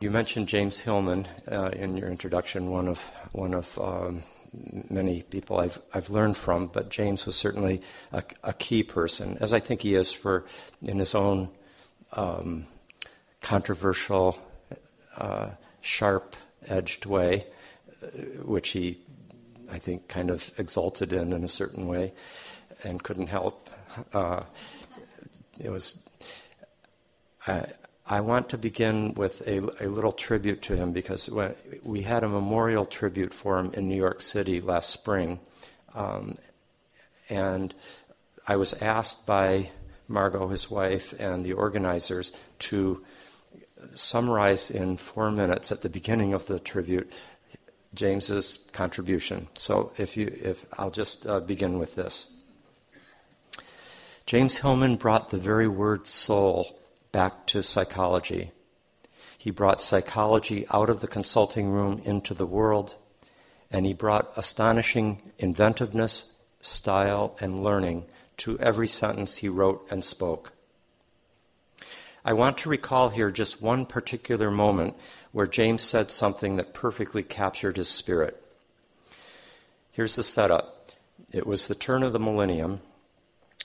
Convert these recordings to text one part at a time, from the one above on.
You mentioned James Hillman in your introduction, one of many people I've learned from, but James was certainly a key person, as I think he is in his own controversial, sharp-edged way, which he, I think, kind of exulted in a certain way and couldn't help. I want to begin with a little tribute to him, because we had a memorial tribute for him in New York City last spring, and I was asked by Margot, his wife, and the organizers to summarize in 4 minutes at the beginning of the tribute James's contribution. So if I'll just begin with this. James Hillman brought the very word soul back to psychology. He brought psychology out of the consulting room into the world, and he brought astonishing inventiveness, style, and learning to every sentence he wrote and spoke. I want to recall here just one particular moment where James said something that perfectly captured his spirit. Here's the setup. It was the turn of the millennium,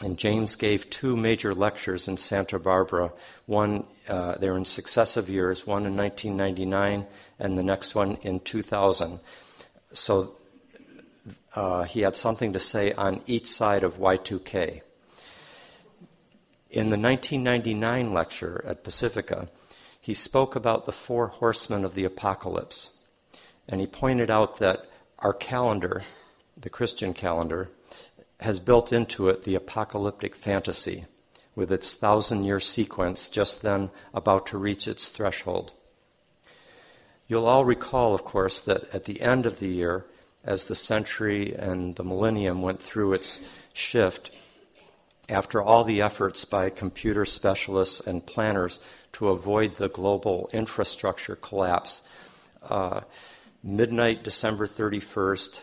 and James gave 2 major lectures in Santa Barbara. One, they were in successive years, one in 1999 and the next one in 2000. So he had something to say on each side of Y2K. In the 1999 lecture at Pacifica, he spoke about the 4 horsemen of the apocalypse. And he pointed out that our calendar, the Christian calendar, has built into it the apocalyptic fantasy, with its 1,000-year sequence just then about to reach its threshold. You'll all recall, of course, that at the end of the year, as the century and the millennium went through its shift, after all the efforts by computer specialists and planners to avoid the global infrastructure collapse, midnight December 31st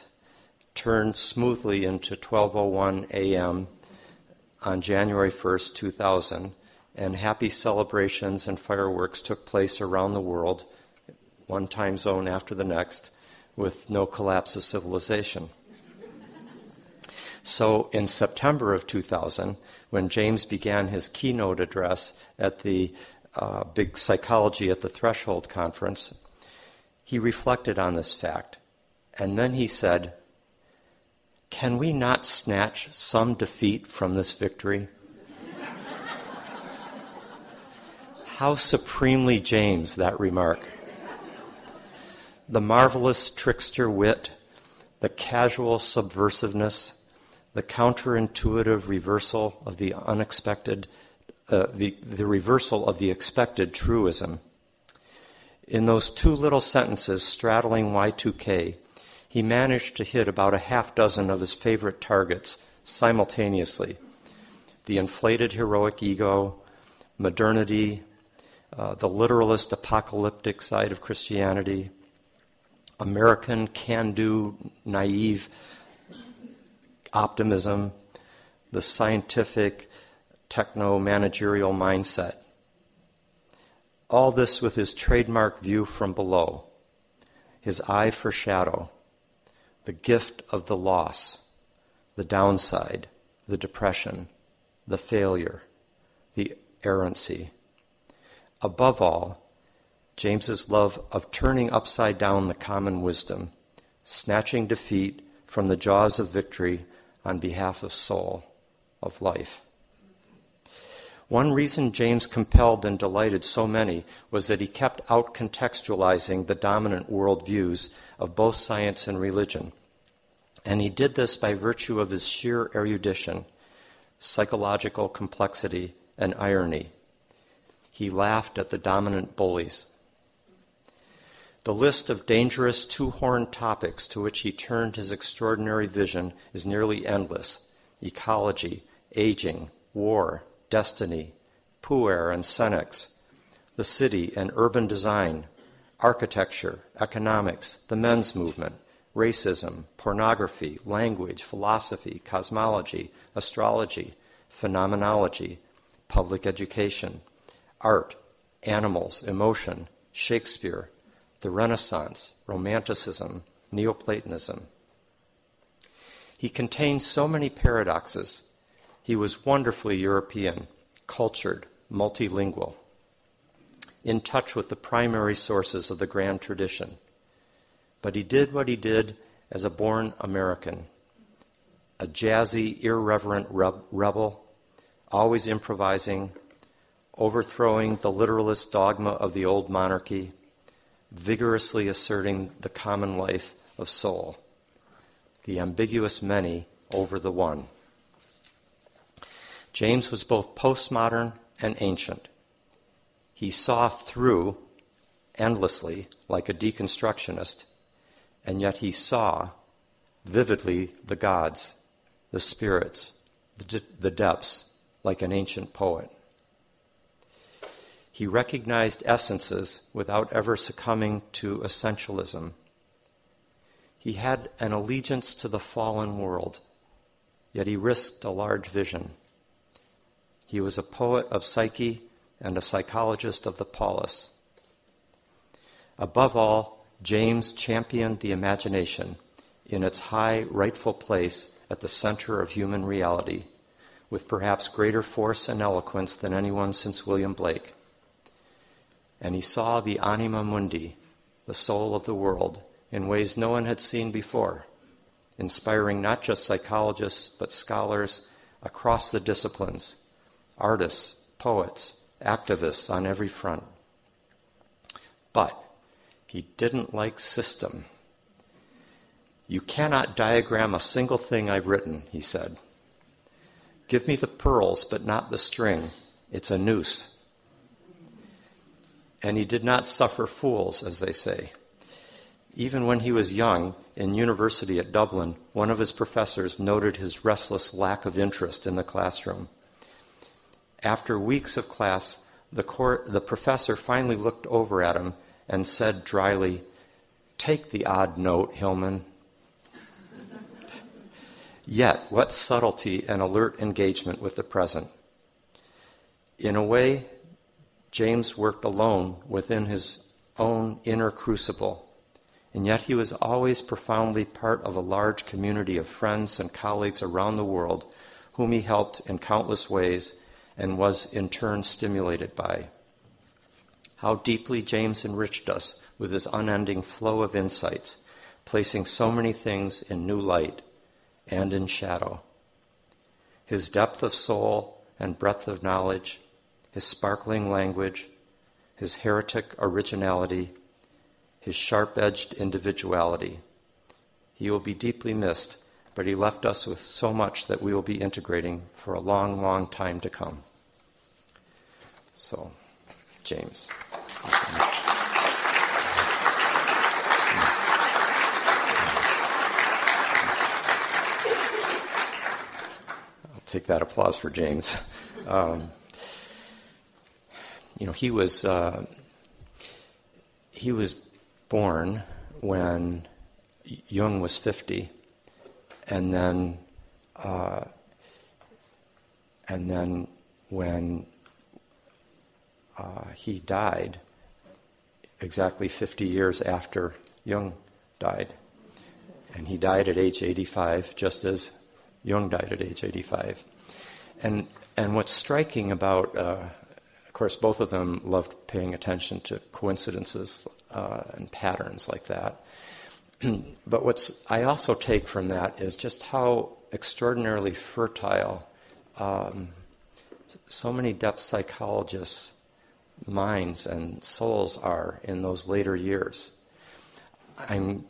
turned smoothly into 12:01 a.m. on January 1st, 2000, and happy celebrations and fireworks took place around the world, one time zone after the next, with no collapse of civilization. So in September of 2000, when James began his keynote address at the big Psychology at the Threshold conference, he reflected on this fact, and then he said, "Can we not snatch some defeat from this victory?" How supremely James, that remark. The marvelous trickster wit, the casual subversiveness, the counterintuitive reversal of the unexpected, the reversal of the expected truism. In those 2 little sentences straddling Y2K, he managed to hit about a half dozen of his favorite targets simultaneously. The inflated heroic ego, modernity, the literalist apocalyptic side of Christianity, American can-do, naive optimism, the scientific, techno-managerial mindset. All this with his trademark view from below, his eye for shadow, the gift of the loss, the downside, the depression, the failure, the errancy. Above all, James's love of turning upside down the common wisdom, snatching defeat from the jaws of victory on behalf of soul, of life. One reason James compelled and delighted so many was that he kept out-contextualizing the dominant worldviews of both science and religion. And he did this by virtue of his sheer erudition, psychological complexity, and irony. He laughed at the dominant bullies. The list of dangerous 2-horned topics to which he turned his extraordinary vision is nearly endless: ecology, aging, war, destiny, puer and senex, the city and urban design, architecture, economics, the men's movement, racism, pornography, language, philosophy, cosmology, astrology, phenomenology, public education, art, animals, emotion, Shakespeare, the Renaissance, Romanticism, Neoplatonism. He contained so many paradoxes. He was wonderfully European, cultured, multilingual, in touch with the primary sources of the grand tradition. But he did what he did as a born American, a jazzy, irreverent rebel, always improvising, overthrowing the literalist dogma of the old monarchy, vigorously asserting the common life of soul, the ambiguous many over the one. James was both postmodern and ancient. He saw through endlessly like a deconstructionist, and yet he saw vividly the gods, the spirits, the depths, like an ancient poet. He recognized essences without ever succumbing to essentialism. He had an allegiance to the fallen world, yet he risked a large vision. He was a poet of psyche and a psychologist of the polis. Above all, James championed the imagination in its high, rightful place at the center of human reality, with perhaps greater force and eloquence than anyone since William Blake. And he saw the anima mundi, the soul of the world, in ways no one had seen before, inspiring not just psychologists, but scholars across the disciplines, artists, poets, activists on every front. But he didn't like system. "You cannot diagram a single thing I've written," he said. "Give me the pearls, but not the string. It's a noose." And he did not suffer fools, as they say. Even when he was young, in university at Dublin, one of his professors noted his restless lack of interest in the classroom. After weeks of class, the professor finally looked over at him and said dryly, "Take the odd note, Hillman." Yet, what subtlety and alert engagement with the present. In a way, James worked alone within his own inner crucible, and yet he was always profoundly part of a large community of friends and colleagues around the world whom he helped in countless ways and was in turn stimulated by. How deeply James enriched us with his unending flow of insights, placing so many things in new light and in shadow. His depth of soul and breadth of knowledge, his sparkling language, his heretic originality, his sharp-edged individuality. He will be deeply missed, but he left us with so much that we will be integrating for a long, long time to come. So, James. I'll take that applause for James. He was born when Jung was 50, and then when he died, exactly 50 years after Jung died, and he died at age 85, just as Jung died at age 85. And what's striking about, of course, both of them loved paying attention to coincidences and patterns like that. But what I also take from that is just how extraordinarily fertile so many depth psychologists' minds and souls are in those later years. I'm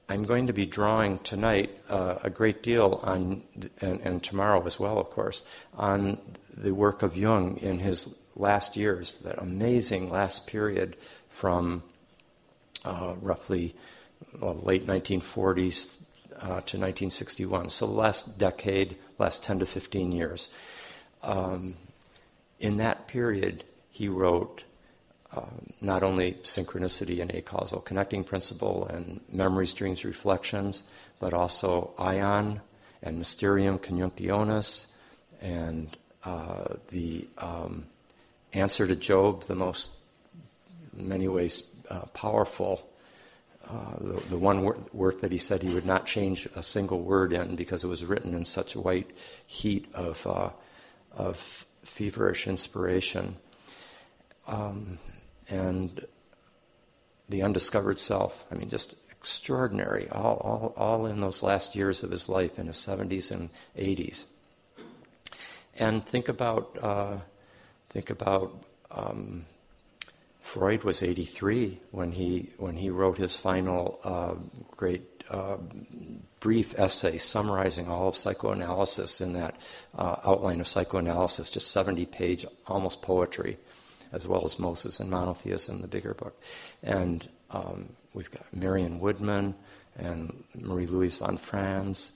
going to be drawing tonight a great deal on, and tomorrow as well, of course, on the work of Jung in his last years, that amazing last period from roughly late 1940s to 1961. So the last decade, last 10 to 15 years. In that period, he wrote not only Synchronicity and Acausal Connecting Principle and Memories, Dreams, Reflections, but also Ion and Mysterium Conjunctionis and the Answer to Job, the most in many ways powerful. The one work that he said he would not change a single word in because it was written in such white heat of feverish inspiration. And The Undiscovered Self. I mean, just extraordinary, all in those last years of his life, in his 70s and 80s. And think about Freud was 83 when he wrote his final great brief essay summarizing all of psychoanalysis in that outline of psychoanalysis, just 70-page, almost poetry, as well as Moses and Monotheism, the bigger book. And we've got Marion Woodman and Marie-Louise von Franz.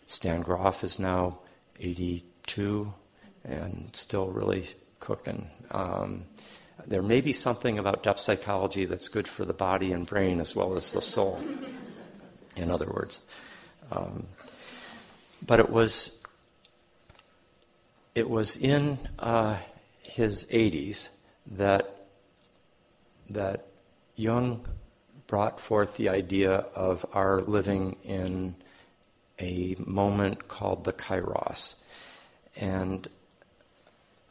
Stan Grof is now 82 and still really cooking. There may be something about depth psychology that's good for the body and brain as well as the soul, in other words. But it was in his 80s that Jung brought forth the idea of our living in a moment called the kairos. And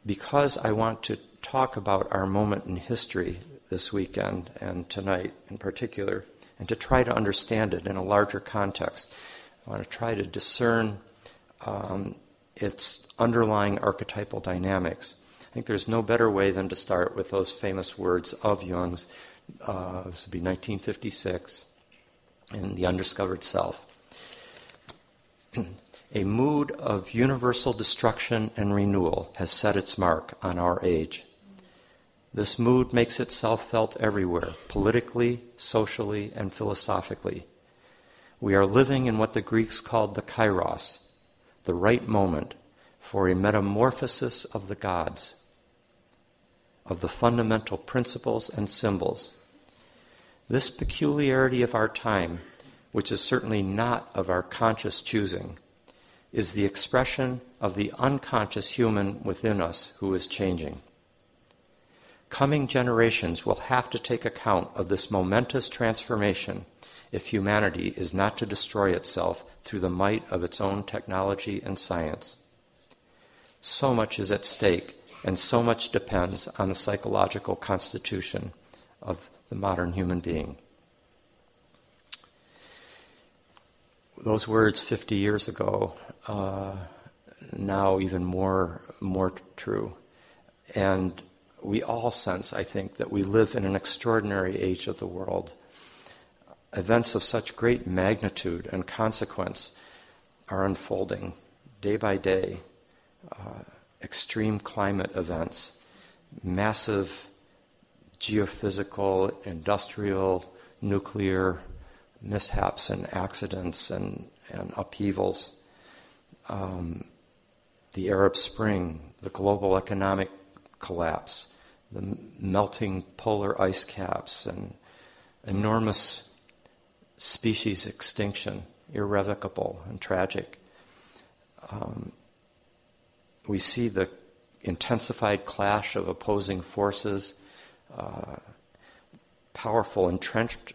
because I want to talk about our moment in history this weekend and tonight in particular, and to try to understand it in a larger context, I want to try to discern its underlying archetypal dynamics. I think there's no better way than to start with those famous words of Jung's. This would be 1956 in The Undiscovered Self. A mood of universal destruction and renewal has set its mark on our age. This mood makes itself felt everywhere, politically, socially, and philosophically. We are living in what the Greeks called the kairos, the right moment for a metamorphosis of the gods, of the fundamental principles and symbols. This peculiarity of our time, which is certainly not of our conscious choosing, is the expression of the unconscious human within us who is changing. Coming generations will have to take account of this momentous transformation if humanity is not to destroy itself through the might of its own technology and science. So much is at stake, and so much depends on the psychological constitution of the modern human being. Those words 50 years ago, now even more true. And we all sense, I think, that we live in an extraordinary age of the world. Events of such great magnitude and consequence are unfolding day by day. Extreme climate events, massive geophysical, industrial, nuclear mishaps and accidents and upheavals. The Arab Spring, the global economic collapse, the melting polar ice caps, and enormous species extinction, irrevocable and tragic. We see the intensified clash of opposing forces, powerful entrenched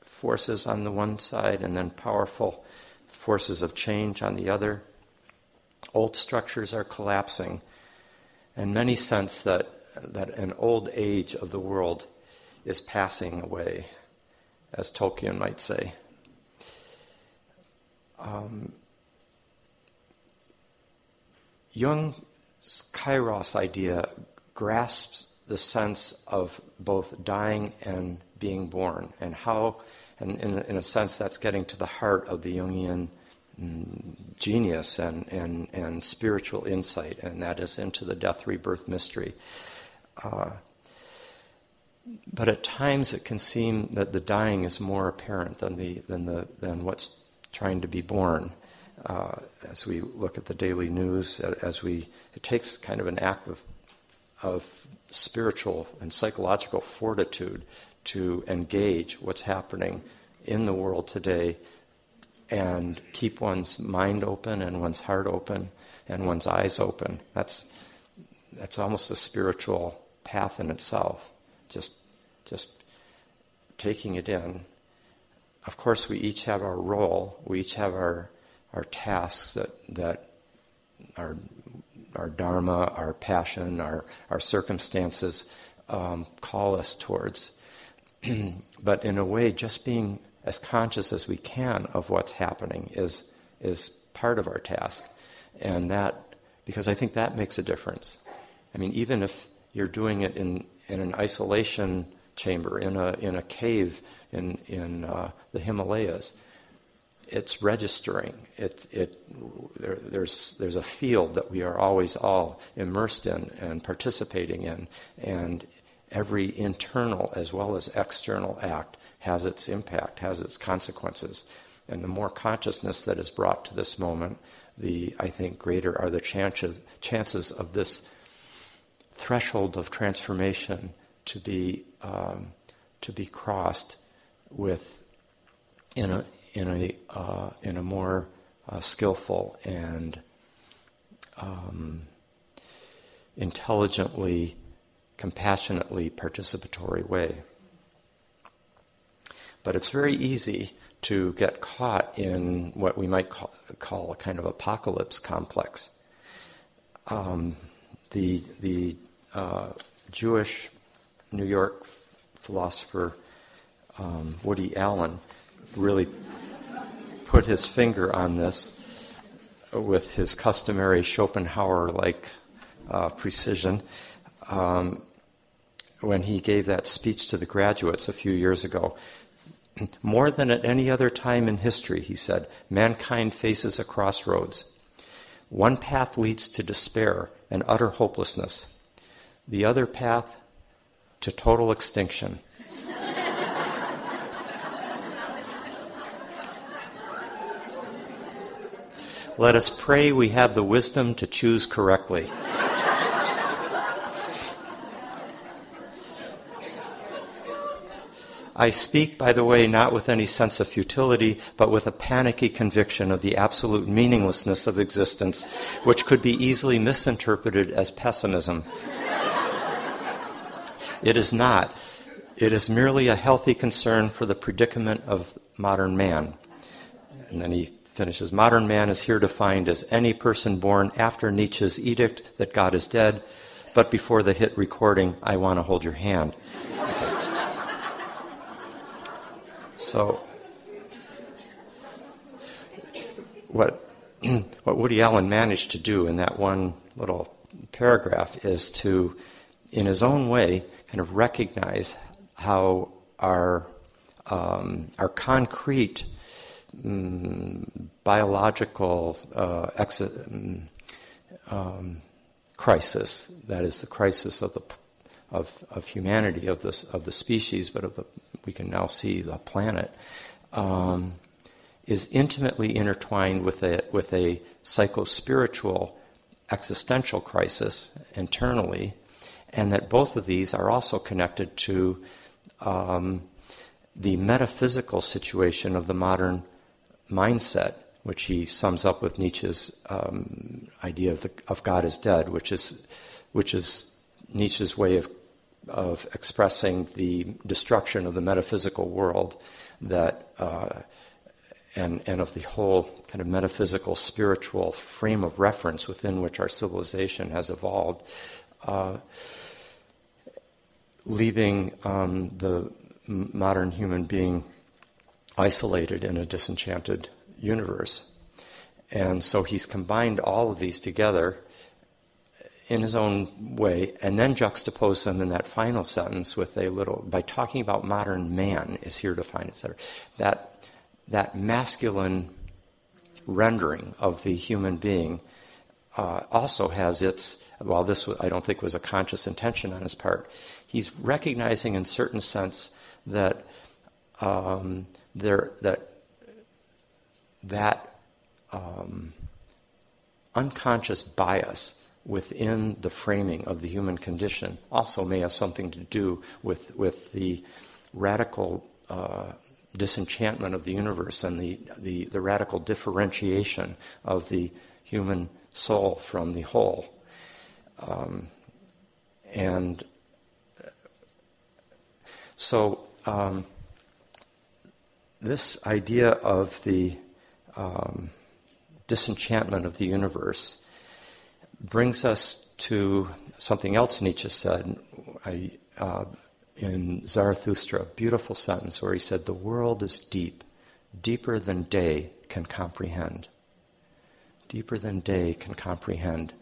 forces on the one side, and then powerful forces of change on the other. Old structures are collapsing, and many sense that an old age of the world is passing away, as Tolkien might say. Jung's kairos idea grasps the sense of both dying and being born, and how, and in a sense, that's getting to the heart of the Jungian genius and spiritual insight, and that is into the death-rebirth mystery. But at times it can seem that the dying is more apparent than what's trying to be born. As we look at the daily news, it takes kind of an act of spiritual and psychological fortitude to engage what's happening in the world today and keep one's mind open and one's heart open and one's eyes open. That's almost a spiritual path in itself, just taking it in. Of course, we each have our role. We each have our tasks that our dharma, our passion, our circumstances call us towards. But in a way, just being as conscious as we can of what's happening is part of our task. And that, because I think that makes a difference. I mean, even if you're doing it in an isolation chamber, in a cave in the Himalayas, it's registering. There's a field that we are always all immersed in and participating in, and every internal as well as external act has its impact, has its consequences. And the more consciousness that is brought to this moment, I think greater are the chances of this threshold of transformation to be crossed with in a more skillful and intelligently, compassionately participatory way. But it's very easy to get caught in what we might call a kind of apocalypse complex. The Jewish New York philosopher Woody Allen really put his finger on this with his customary Schopenhauer-like precision when he gave that speech to the graduates a few years ago. More than at any other time in history, he said, mankind faces a crossroads. One path leads to despair and utter hopelessness. The other path to total extinction. Let us pray we have the wisdom to choose correctly. I speak, by the way, not with any sense of futility, but with a panicky conviction of the absolute meaninglessness of existence, which could be easily misinterpreted as pessimism. It is not. It is merely a healthy concern for the predicament of modern man. And then he finishes, modern man is here defined as any person born after Nietzsche's edict that God is dead, but before the hit recording, I want to hold your hand. Okay. So, what Woody Allen managed to do in that one little paragraph is to, in his own way, kind of recognize how our concrete biological crisis, that is the crisis of humanity, of the species, but we can now see the planet, is intimately intertwined with a psycho-spiritual existential crisis internally, and that both of these are also connected to the metaphysical situation of the modern mindset, which he sums up with Nietzsche's idea of God as dead, which is Nietzsche's way of expressing the destruction of the metaphysical world, that and of the whole kind of metaphysical spiritual frame of reference within which our civilization has evolved, leaving the modern human being isolated in a disenchanted universe. And so he's combined all of these together in his own way, and then juxtapose them in that final sentence with by talking about modern man is here to find, etc. That masculine rendering of the human being also has its, while this I don't think was a conscious intention on his part, he's recognizing in certain sense that unconscious bias within the framing of the human condition also may have something to do with the radical disenchantment of the universe and the radical differentiation of the human soul from the whole. And So this idea of the disenchantment of the universe brings us to something else Nietzsche said in Zarathustra, a beautiful sentence where he said, "The world is deep, deeper than day can comprehend." Deeper than day can comprehend.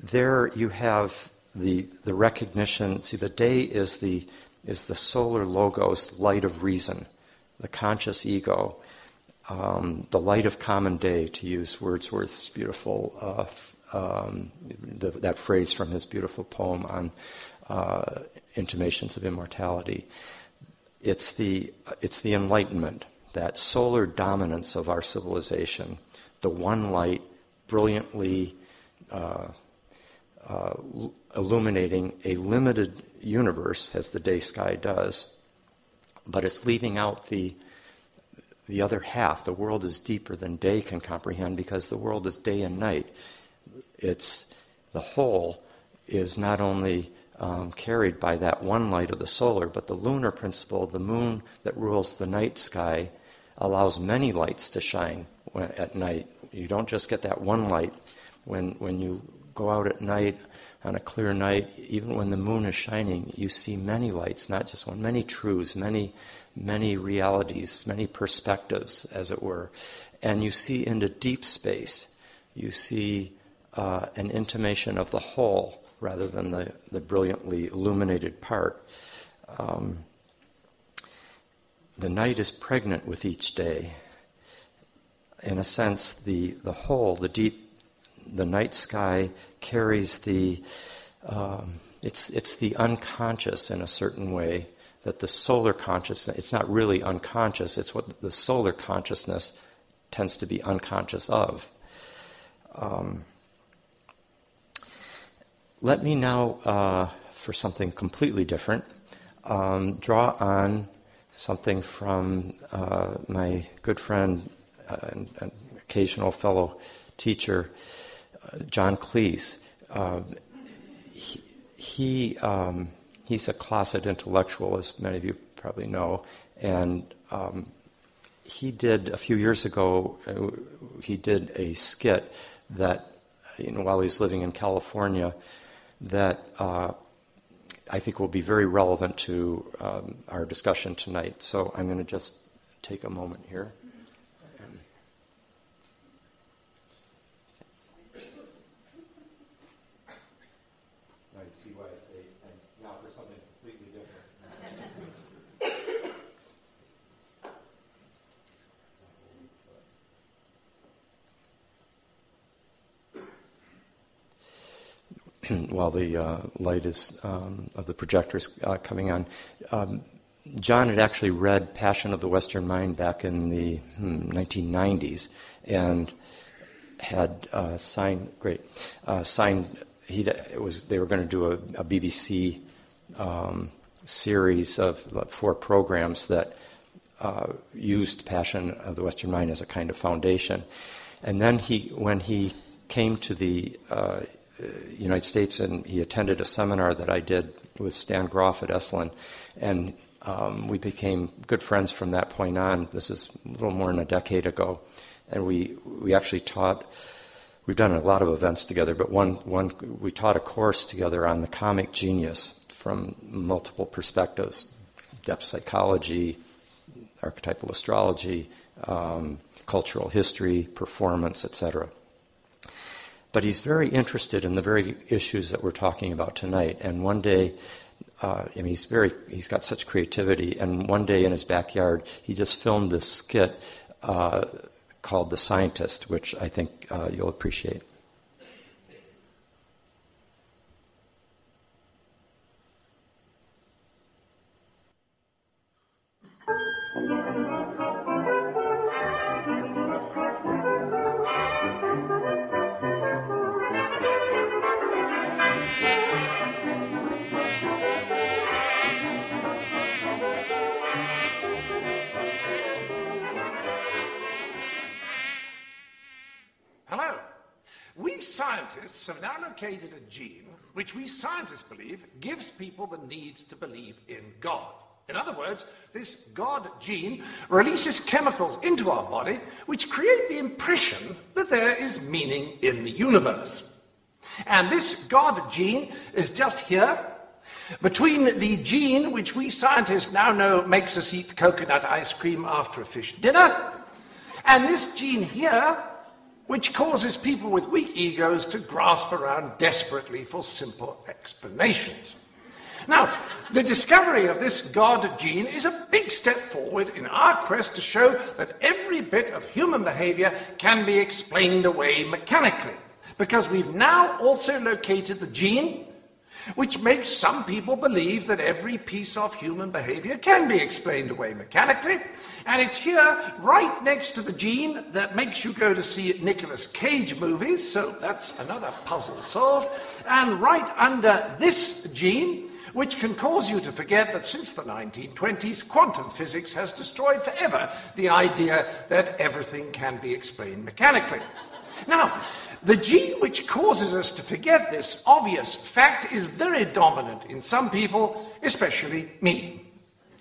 There you have the recognition. See, the day is the solar logos, light of reason, the conscious ego, the light of common day, to use Wordsworth's beautiful that phrase from his beautiful poem on intimations of immortality. It's the enlightenment, that solar dominance of our civilization, the one light brilliantly illuminating a limited universe, as the day sky does, but it's leaving out the other half. The world is deeper than day can comprehend, because the world is day and night. It's the whole is not only carried by that one light of the solar, but the lunar principle, the moon that rules the night sky, allows many lights to shine at night. You don't just get that one light. When you go out at night, on a clear night, even when the moon is shining, you see many lights, not just one, many truths, many realities, many perspectives, as it were. And you see into deep space. You see an intimation of the whole rather than the brilliantly illuminated part. The night is pregnant with each day. In a sense, the whole, the deep, the night sky carries the, it's the unconscious in a certain way, that the solar consciousness, it's not really unconscious, it's what the solar consciousness tends to be unconscious of. Let me now, for something completely different, draw on something from my good friend and occasional fellow teacher, John Cleese. He's a closet intellectual, as many of you probably know, and he did, a few years ago, he did a skit that, while he's living in California, that I think will be very relevant to our discussion tonight. So I'm going to just take a moment here. Now you see why I say, and now for something completely different. While the light is of the projectors coming on, John had actually read Passion of the Western Mind back in the 1990s, and had signed. They were going to do a BBC series of 4 programs that used Passion of the Western Mind as a kind of foundation, and then when he came to the United States, and he attended a seminar that I did with Stan Groff at Esalen, and we became good friends from that point on. This is a little more than a decade ago, and we actually taught. We've done a lot of events together, but we taught a course together on the comic genius from multiple perspectives: depth psychology, archetypal astrology, cultural history, performance, etc. But he's very interested in the very issues that we're talking about tonight. And one day, he's got such creativity. And one day in his backyard, he just filmed this skit called "The Scientist," which I think you'll appreciate. Hello. We scientists have now located a gene which we scientists believe gives people the need to believe in God. In other words, this God gene releases chemicals into our body which create the impression that there is meaning in the universe. And this God gene is just here, between the gene which we scientists now know makes us eat coconut ice cream after a fish dinner, and this gene here, which causes people with weak egos to grasp around desperately for simple explanations. Now, the discovery of this God gene is a big step forward in our quest to show that every bit of human behavior can be explained away mechanically, because we've now also located the gene which makes some people believe that every piece of human behavior can be explained away mechanically, and it's here right next to the gene that makes you go to see Nicolas Cage movies, so that's another puzzle solved, and right under this gene, which can cause you to forget that since the 1920s, quantum physics has destroyed forever the idea that everything can be explained mechanically. Now, the gene which causes us to forget this obvious fact is very dominant in some people, especially me.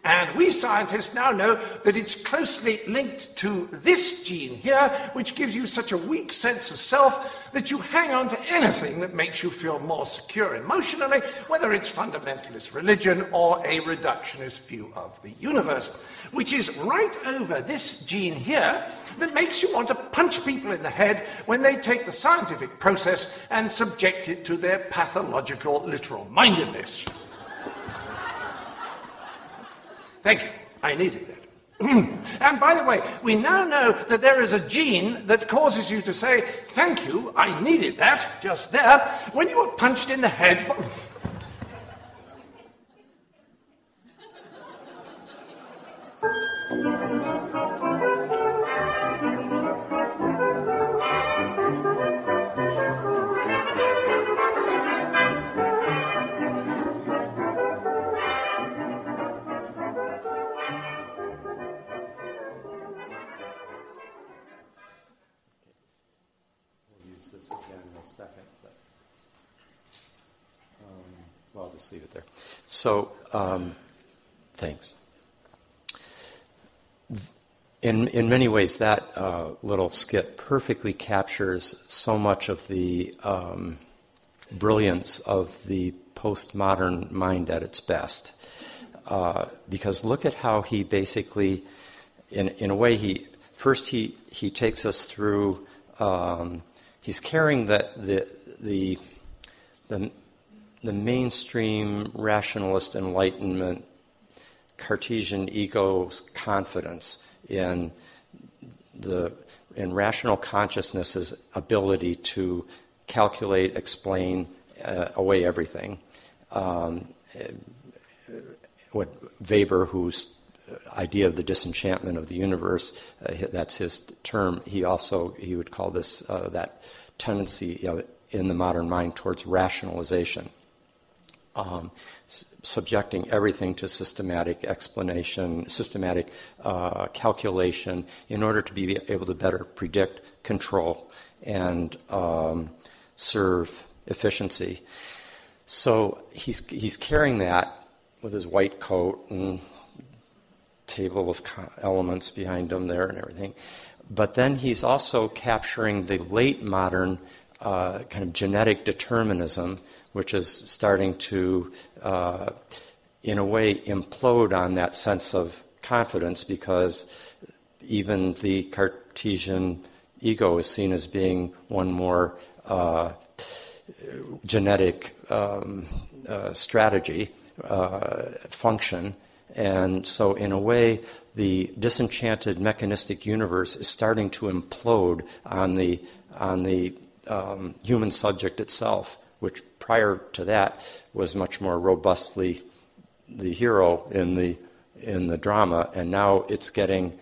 And we scientists now know that it's closely linked to this gene here, which gives you such a weak sense of self that you hang on to anything that makes you feel more secure emotionally, whether it's fundamentalist religion or a reductionist view of the universe, which is right over this gene here that makes you want to punch people in the head when they take the scientific process and subject it to their pathological literal-mindedness. Thank you. I needed that. And by the way, we now know that there is a gene that causes you to say, thank you, I needed that, just there, when you were punched in the head. Well, I'll just leave it there. So, thanks. In many ways, that little skit perfectly captures so much of the brilliance of the postmodern mind at its best. Because look at how he basically, in a way, he takes us through. He's carrying the mainstream rationalist Enlightenment Cartesian ego's confidence in rational consciousness's ability to calculate, explain away everything. What Weber, whose idea of the disenchantment of the universe, that's his term. He would call this that tendency in the modern mind towards rationalization. Subjecting everything to systematic explanation, systematic calculation, in order to be able to better predict, control, and serve efficiency. So he's carrying that with his white coat and table of elements behind him there and everything. But then he's also capturing the late modern kind of genetic determinism, which is starting to, in a way, implode on that sense of confidence, because even the Cartesian ego is seen as being one more genetic strategy, function. And so, in a way, the disenchanted mechanistic universe is starting to implode on the human subject itself, which prior to that was much more robustly the hero in the drama, and now it's getting